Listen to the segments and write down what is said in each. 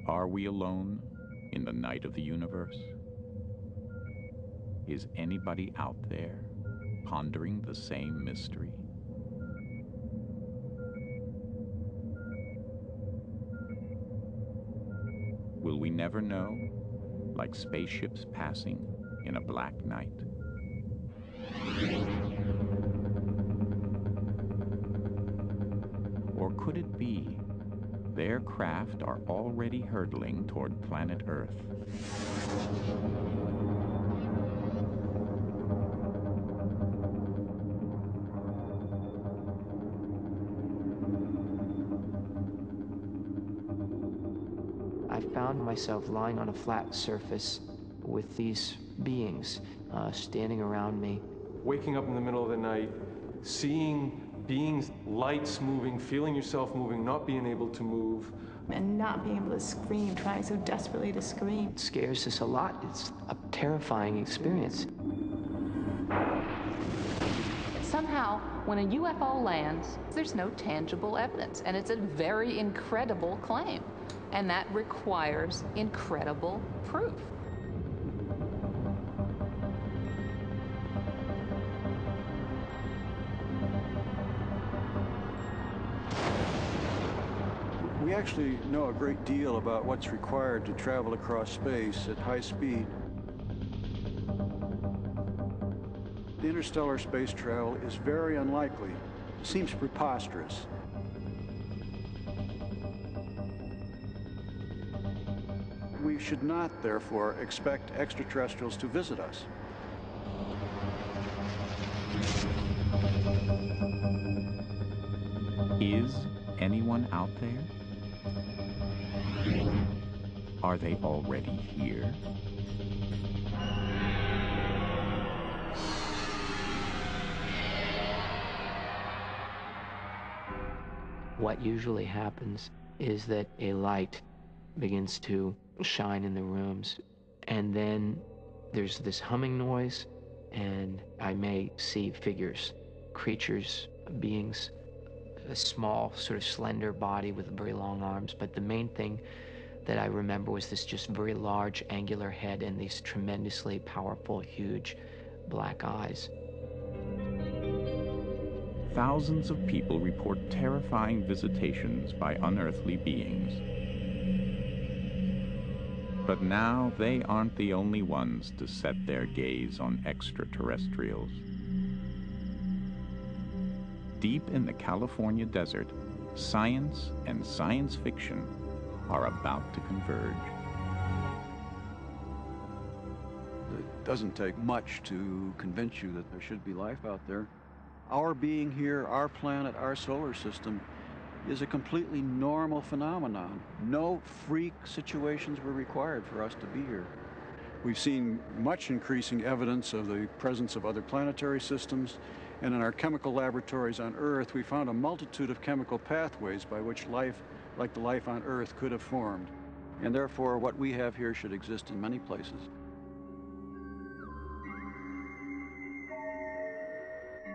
Are we alone in the night of the universe? Is anybody out there pondering the same mystery? Will we never know, like spaceships passing in a black night? Or could it be their craft are already hurtling toward planet Earth? I found myself lying on a flat surface with these beings standing around me. Waking up in the middle of the night, seeing beings, lights moving, feeling yourself moving, not being able to move. And not being able to scream, trying so desperately to scream. It scares us a lot. It's a terrifying experience. Somehow, when a UFO lands, there's no tangible evidence, and it's a very incredible claim. And that requires incredible proof. We actually know a great deal about what's required to travel across space at high speed. The interstellar space travel is very unlikely. It seems preposterous. We should not, therefore, expect extraterrestrials to visit us. Is anyone out there? Are they already here? What usually happens is that a light begins to shine in the rooms, and then there's this humming noise, and I may see figures, creatures, beings, a small, sort of slender body with very long arms, but the main thing that I remember was this just very large, angular head and these tremendously powerful, huge black eyes. Thousands of people report terrifying visitations by unearthly beings. But now they aren't the only ones to set their gaze on extraterrestrials. Deep in the California desert, science and science fiction are about to converge. It doesn't take much to convince you that there should be life out there. Our being here, our planet, our solar system, is a completely normal phenomenon. No freak situations were required for us to be here. We've seen much increasing evidence of the presence of other planetary systems, and in our chemical laboratories on Earth, we found a multitude of chemical pathways by which life, like the life on Earth, could have formed. And therefore, what we have here should exist in many places.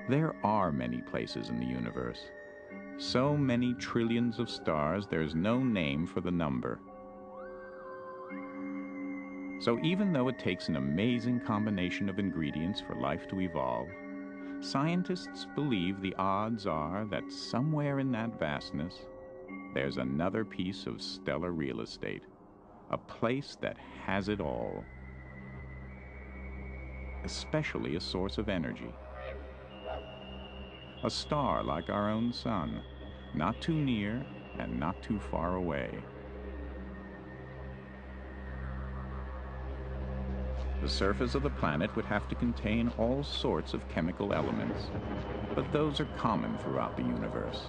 There are many places in the universe. So many trillions of stars, there's no name for the number. So even though it takes an amazing combination of ingredients for life to evolve, scientists believe the odds are that somewhere in that vastness, there's another piece of stellar real estate, a place that has it all, especially a source of energy. A star like our own sun, not too near and not too far away. The surface of the planet would have to contain all sorts of chemical elements, but those are common throughout the universe.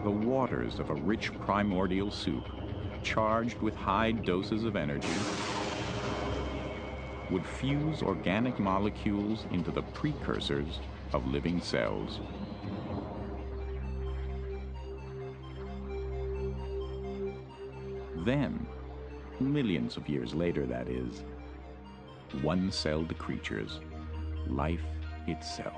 The waters of a rich primordial soup, charged with high doses of energy, would fuse organic molecules into the precursors of living cells. Then, millions of years later that is, one-celled creatures, life itself.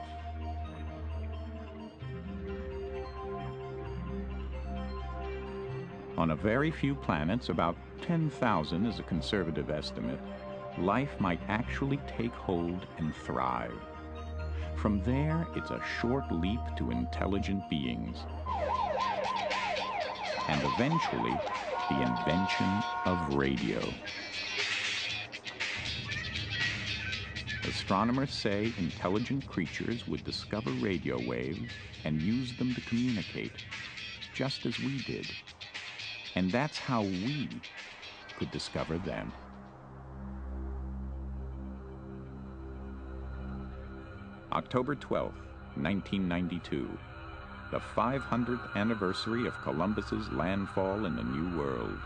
On a very few planets, about 10,000 is a conservative estimate, life might actually take hold and thrive. From there, it's a short leap to intelligent beings, and eventually, the invention of radio. Astronomers say intelligent creatures would discover radio waves and use them to communicate, just as we did. And that's how we could discover them. October 12th, 1992, the 500th anniversary of Columbus's landfall in the New World.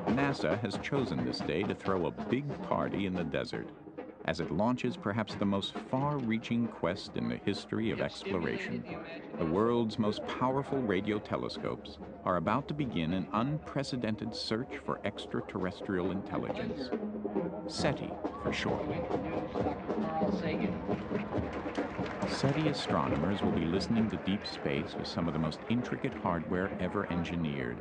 NASA has chosen this day to throw a big party in the desert as it launches perhaps the most far-reaching quest in the history of exploration. The world's most powerful radio telescopes are about to begin an unprecedented search for extraterrestrial intelligence. SETI for short. SETI astronomers will be listening to deep space with some of the most intricate hardware ever engineered,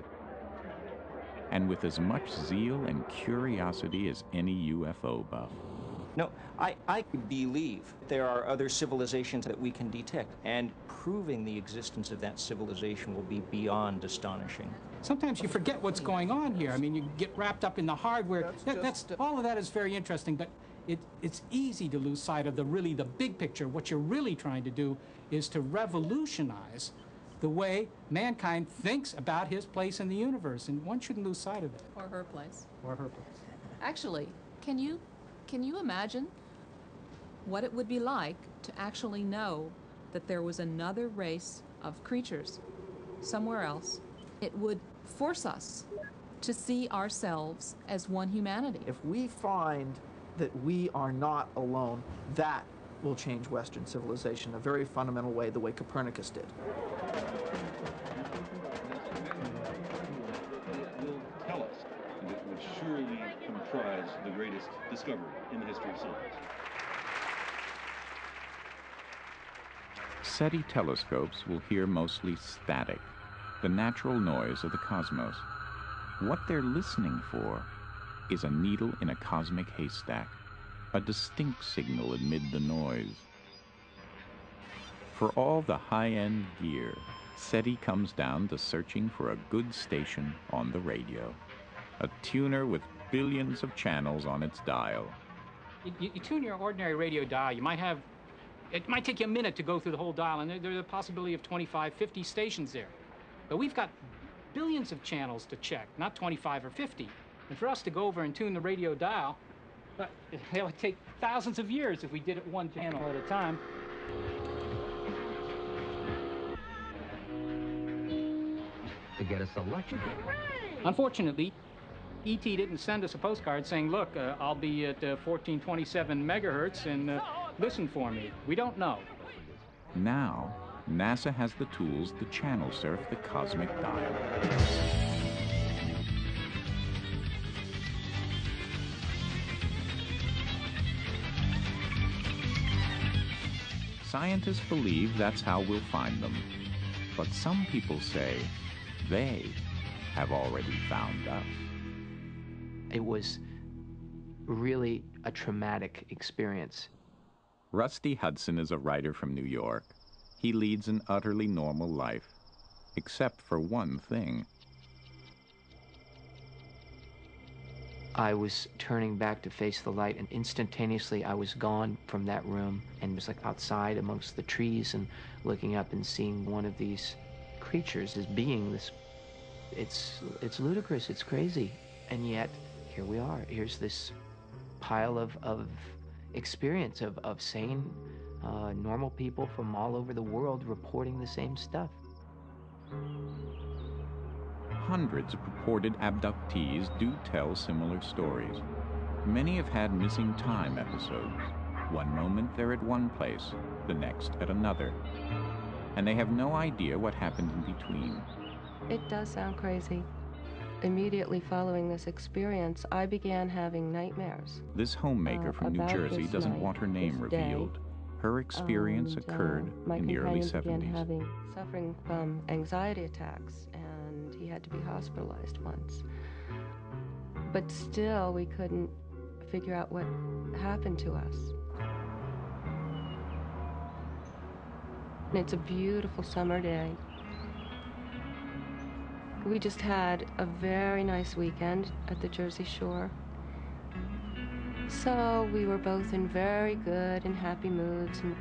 and with as much zeal and curiosity as any UFO buff. No, I believe there are other civilizations that we can detect, and proving the existence of that civilization will be beyond astonishing. Sometimes you forget what's going on here. I mean, you get wrapped up in the hardware. All of that is very interesting, but it's easy to lose sight of the big picture. What you're really trying to do is to revolutionize the way mankind thinks about his place in the universe, and one shouldn't lose sight of it. Or her place. Or her place. Actually, can you imagine what it would be like to actually know that there was another race of creatures somewhere else? It would force us to see ourselves as one humanity. If we find that we are not alone, that will change Western civilization in a very fundamental way, the way Copernicus did. Will tell us that it would surely comprise the greatest discovery in the history of science. SETI telescopes will hear mostly static, the natural noise of the cosmos. What they're listening for is a needle in a cosmic haystack, a distinct signal amid the noise. For all the high-end gear, SETI comes down to searching for a good station on the radio, a tuner with billions of channels on its dial. You tune your ordinary radio dial, it might take you a minute to go through the whole dial, and there's a possibility of 25, 50 stations there. But we've got billions of channels to check, not 25 or 50. And for us to go over and tune the radio dial, it would take thousands of years if we did it one channel at a time. To get a selection. Unfortunately, ET didn't send us a postcard saying, look, I'll be at 1427 megahertz and listen for me. We don't know. Now, NASA has the tools to channel surf the cosmic dial. Scientists believe that's how we'll find them. But some people say they have already found us. It was really a traumatic experience. Rusty Hudson is a writer from New York. He leads an utterly normal life, except for one thing. I was turning back to face the light, and instantaneously I was gone from that room and was like outside amongst the trees and looking up and seeing one of these creatures as being this. It's ludicrous, it's crazy, and yet here we are. Here's this pile of experience of sane, normal people from all over the world reporting the same stuff. Hundreds of purported abductees do tell similar stories. Many have had missing time episodes. One moment they're at one place, the next at another. And they have no idea what happened in between. It does sound crazy. Immediately following this experience, I began having nightmares. This homemaker from New about Jersey this doesn't night, want her name this day. revealed. Her experience occurred My in the early companion began 70s. suffering from anxiety attacks, and he had to be hospitalized once. But still, we couldn't figure out what happened to us. It's a beautiful summer day. We just had a very nice weekend at the Jersey Shore. So we were both in very good and happy moods. And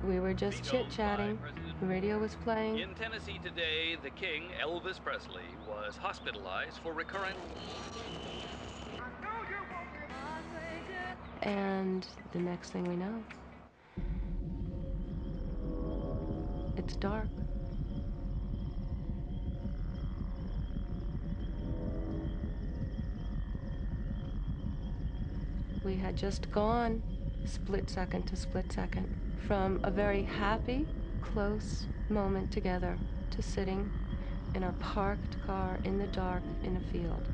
we were just chit-chatting. The radio was playing. In Tennessee today, the king, Elvis Presley, was hospitalized for recurrent... And the next thing we know, it's dark. We had just gone, split second to split second, from a very happy, close moment together to sitting in our parked car in the dark in a field.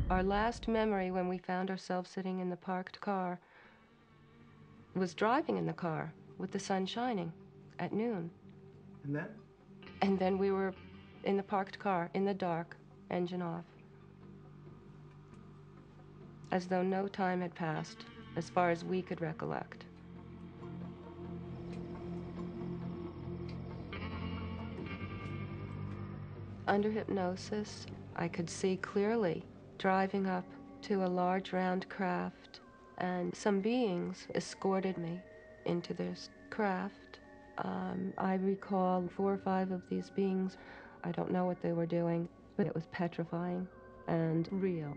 Our last memory when we found ourselves sitting in the parked car was driving in the car with the sun shining at noon. And then? And then we were in the parked car in the dark, engine off. As though no time had passed, as far as we could recollect. Under hypnosis, I could see clearly driving up to a large round craft, and some beings escorted me into this craft. I recall 4 or 5 of these beings. I don't know what they were doing, but it was petrifying and real.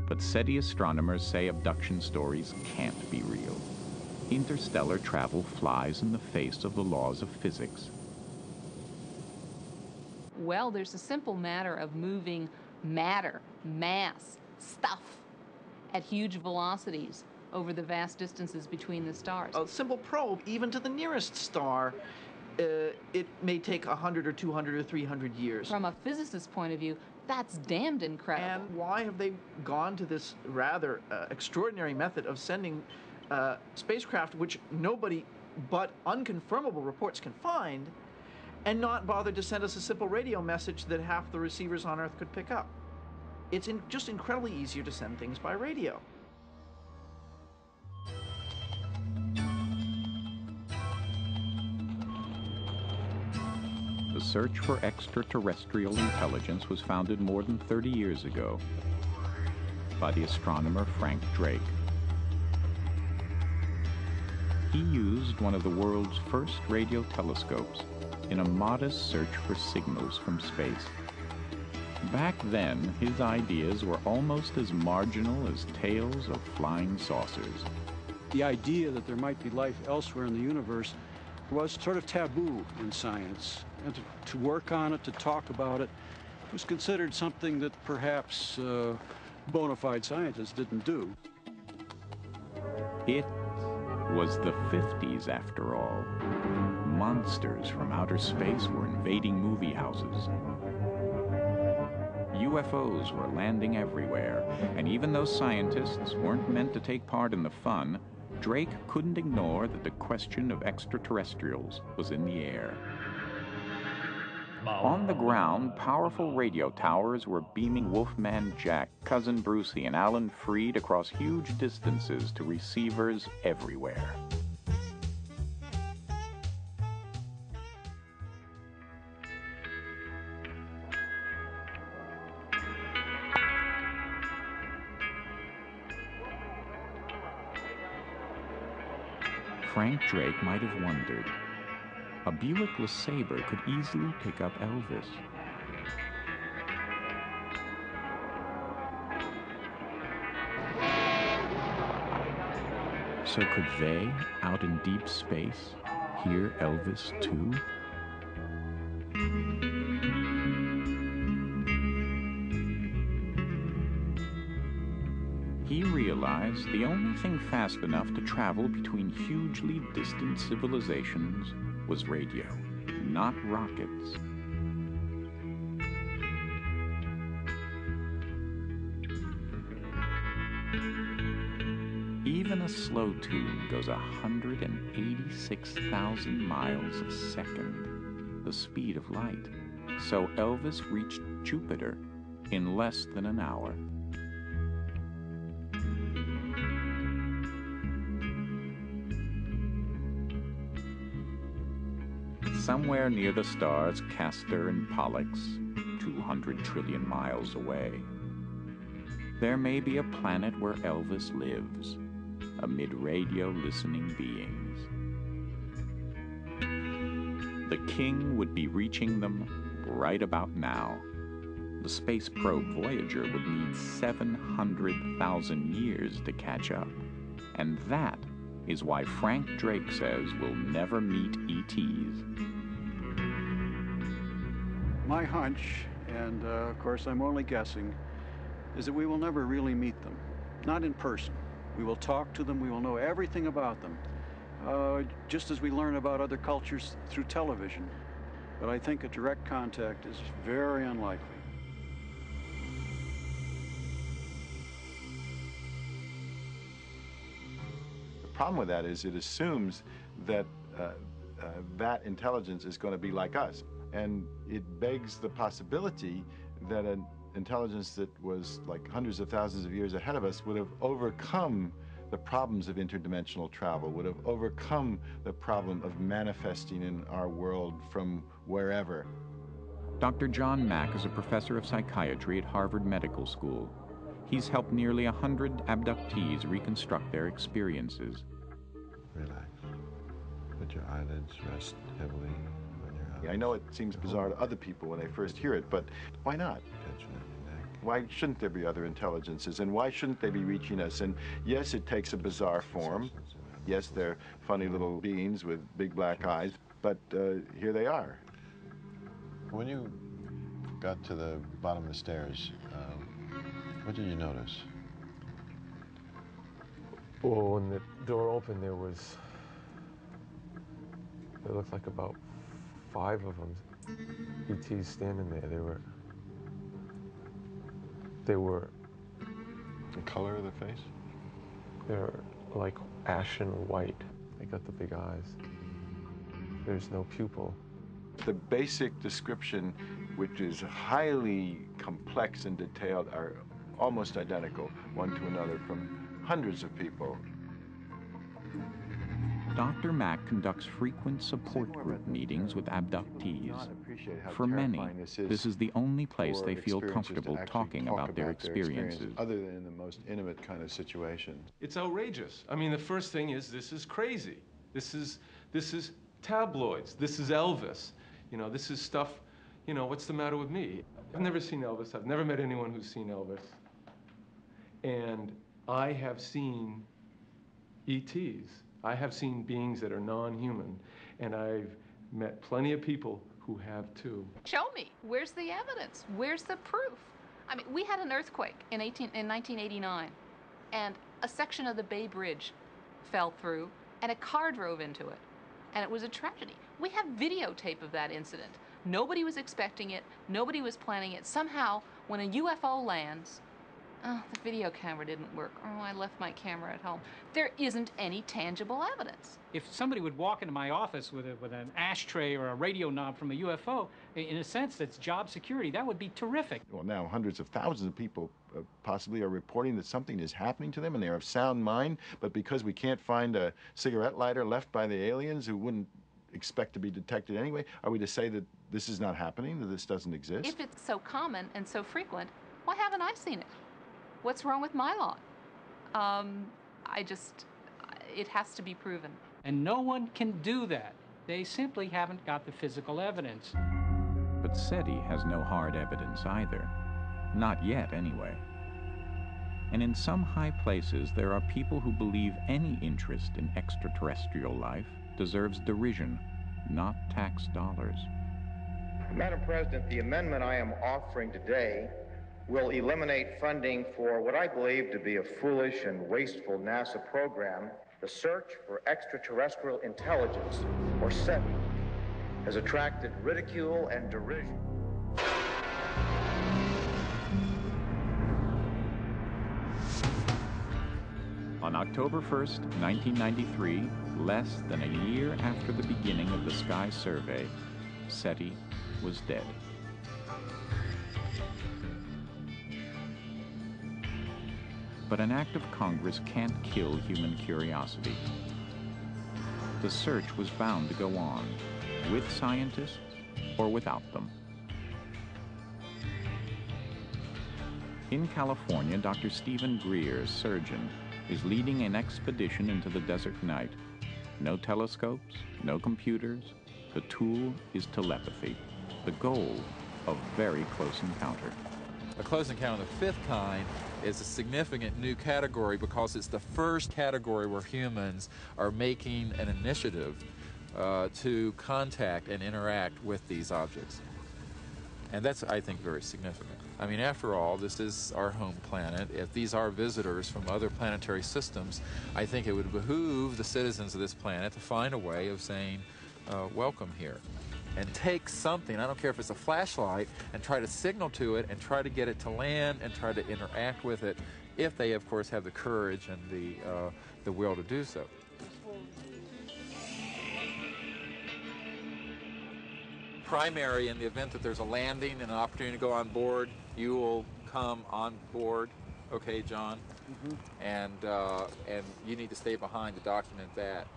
But SETI astronomers say abduction stories can't be real. Interstellar travel flies in the face of the laws of physics. Well, there's a simple matter of moving matter, mass, stuff at huge velocities over the vast distances between the stars. A simple probe, even to the nearest star, it may take 100 or 200 or 300 years. From a physicist's point of view, that's damned incredible. And why have they gone to this rather extraordinary method of sending spacecraft, which nobody but unconfirmable reports can find, and not bothered to send us a simple radio message that half the receivers on Earth could pick up? It's just incredibly easier to send things by radio. The search for extraterrestrial intelligence was founded more than 30 years ago by the astronomer Frank Drake. He used one of the world's first radio telescopes in a modest search for signals from space. Back then, his ideas were almost as marginal as tales of flying saucers. The idea that there might be life elsewhere in the universe was sort of taboo in science. And to work on it, to talk about it, was considered something that perhaps bona fide scientists didn't do. It was the 50s, after all. Monsters from outer space were invading movie houses. UFOs were landing everywhere, and even though scientists weren't meant to take part in the fun, Drake couldn't ignore that the question of extraterrestrials was in the air. On the ground, powerful radio towers were beaming Wolfman Jack, Cousin Brucey, and Alan Freed across huge distances to receivers everywhere. Frank Drake might have wondered. A Buick LeSabre could easily pick up Elvis. So could they, out in deep space, hear Elvis too? He realized the only thing fast enough to travel between hugely distant civilizations was radio, not rockets. Even a slow tube goes 186,000 miles a second, the speed of light. So Elvis reached Jupiter in less than an hour. Somewhere near the stars Castor and Pollux, 200 trillion miles away, there may be a planet where Elvis lives, amid radio-listening beings. The King would be reaching them right about now. The space probe Voyager would need 700,000 years to catch up. And that is why Frank Drake says we'll never meet ETs. My hunch, and of course I'm only guessing, is that we will never really meet them. Not in person. We will talk to them, we will know everything about them, just as we learn about other cultures through television. But I think a direct contact is very unlikely. The problem with that is it assumes that that intelligence is going to be like us. And it begs the possibility that an intelligence that was like hundreds of thousands of years ahead of us would have overcome the problems of interdimensional travel, would have overcome the problem of manifesting in our world from wherever. Dr. John Mack is a professor of psychiatry at Harvard Medical School. He's helped nearly 100 abductees reconstruct their experiences. Relax. Let your eyelids rest heavily on your eyes. I know it seems bizarre to other people when they first hear it, but why not? Tension in your neck. Why shouldn't there be other intelligences, and why shouldn't they be reaching us? And yes, it takes a bizarre form. Yes, they're funny little beings with big black eyes, but here they are. When you got to the bottom of the stairs, what did you notice? Well, when the door opened, there looked like about 5 of them, ETs standing there. They were. The color of the face? They're like ashen white. They got the big eyes. There's no pupil. The basic description, which is highly complex and detailed, are almost identical one to another from hundreds of people. Dr. Mack conducts frequent support group meetings with abductees. For many, this is the only place they feel comfortable talking about their experiences. Other than in the most intimate kind of situations. It's outrageous. I mean, the first thing is, this is crazy. This is tabloids. This is Elvis. You know, this is stuff, you know, what's the matter with me? I've never seen Elvis. I've never met anyone who's seen Elvis. And I have seen ETs. I have seen beings that are non-human, and I've met plenty of people who have too. Show me. Where's the evidence? Where's the proof? I mean, we had an earthquake in 1989, and a section of the Bay Bridge fell through, and a car drove into it, and it was a tragedy. We have videotape of that incident. Nobody was expecting it. Nobody was planning it. Somehow, when a UFO lands, oh, the video camera didn't work. Oh, I left my camera at home. There isn't any tangible evidence. If somebody would walk into my office with an ashtray or a radio knob from a UFO, in a sense, that's job security. That would be terrific. Well, now hundreds of thousands of people possibly are reporting that something is happening to them and they're of sound mind, but because we can't find a cigarette lighter left by the aliens who wouldn't expect to be detected anyway, are we to say that this is not happening, that this doesn't exist? If it's so common and so frequent, why haven't I seen it? What's wrong with my lot? It has to be proven. And no one can do that. They simply haven't got the physical evidence. But SETI has no hard evidence either. Not yet, anyway. And in some high places, there are people who believe any interest in extraterrestrial life deserves derision, not tax dollars. Madam President, the amendment I am offering today will eliminate funding for what I believe to be a foolish and wasteful NASA program. The search for extraterrestrial intelligence, or SETI, has attracted ridicule and derision. On October 1st, 1993, less than a year after the beginning of the Sky Survey, SETI was dead. But an act of Congress can't kill human curiosity. The search was bound to go on, with scientists or without them. In California, Dr. Stephen Greer, surgeon, is leading an expedition into the desert night. No telescopes, no computers. The tool is telepathy, the goal of very close encounter. A close encounter of the fifth kind is a significant new category because it's the first category where humans are making an initiative to contact and interact with these objects. And that's, I think, very significant. I mean, after all, this is our home planet. If these are visitors from other planetary systems, I think it would behoove the citizens of this planet to find a way of saying, welcome here. And take something, I don't care if it's a flashlight, and try to signal to it and try to get it to land and try to interact with it, if they, of course, have the courage and the will to do so. Primary, in the event that there's a landing and an opportunity to go on board, you will come on board, okay, John? Mm-hmm. And you need to stay behind to document that.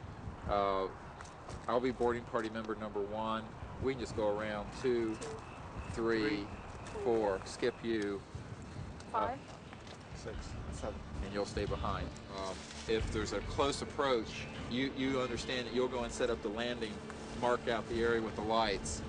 I'll be boarding party member number 1. We can just go around 2, 3, 4, skip you. 5, 6, 7, and you'll stay behind. If there's a close approach, you understand that you'll go and set up the landing, mark out the area with the lights.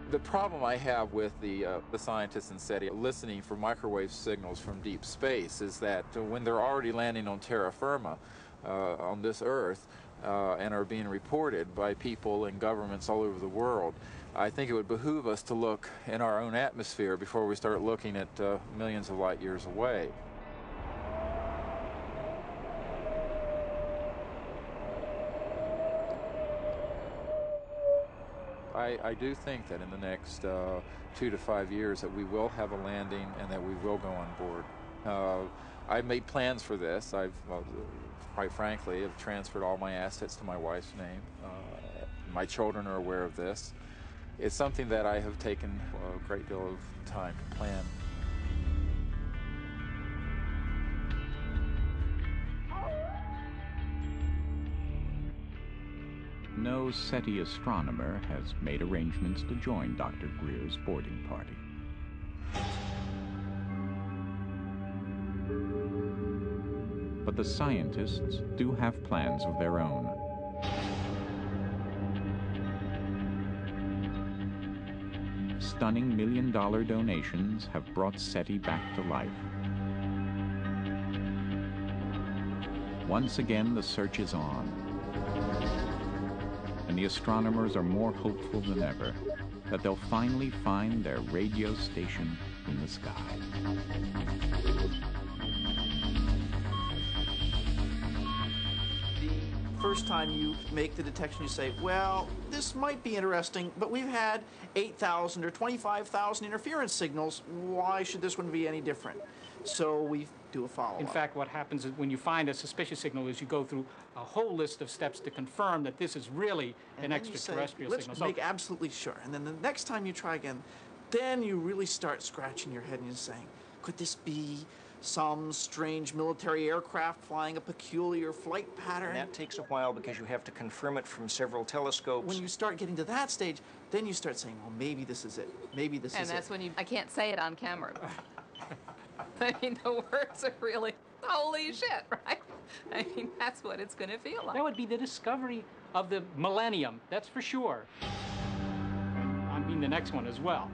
The problem I have with the scientists in SETI listening for microwave signals from deep space is that when they're already landing on terra firma, on this Earth, and are being reported by people and governments all over the world, I think it would behoove us to look in our own atmosphere before we start looking at millions of light years away. I do think that in the next 2 to 5 years that we will have a landing and that we will go on board. I've made plans for this. Quite frankly, have transferred all my assets to my wife's name. My children are aware of this. It's something that I have taken a great deal of time to plan. No SETI astronomer has made arrangements to join Dr. Greer's boarding party. But the scientists do have plans of their own. Stunning million-dollar donations have brought SETI back to life. Once again, the search is on. And the astronomers are more hopeful than ever that they'll finally find their radio station in the sky. First time you make the detection, you say, well, this might be interesting, but we've had 8,000 or 25,000 interference signals. Why should this one be any different? So we do a follow-up. In fact, what happens is when you find a suspicious signal is you go through a whole list of steps to confirm that this is really an extraterrestrial signal. Let's make absolutely sure. And then the next time you try again, then you really start scratching your head and you're saying, could this be some strange military aircraft flying a peculiar flight pattern? And that takes a while because you have to confirm it from several telescopes. When you start getting to that stage, then you start saying, well, maybe this is it. Maybe this is it. And that's when I can't say it on camera. I mean, the words are really, holy shit, right? I mean, that's what it's going to feel like. That would be the discovery of the millennium, that's for sure. I mean, the next one as well.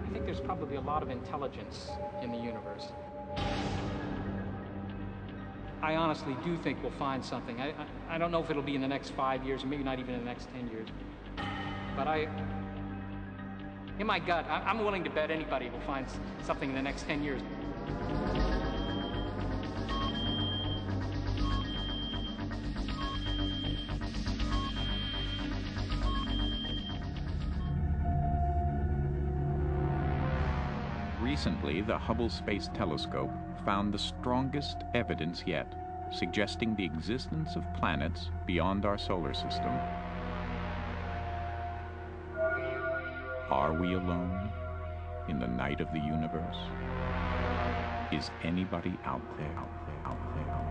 I think there's probably a lot of intelligence in the universe. I honestly do think we'll find something. I don't know if it'll be in the next 5 years, or maybe not even in the next 10 years. But In my gut, I'm willing to bet anybody will find something in the next 10 years. Recently, the Hubble Space Telescope found the strongest evidence yet, suggesting the existence of planets beyond our solar system. Are we alone in the night of the universe? Is anybody out there, out there, out there?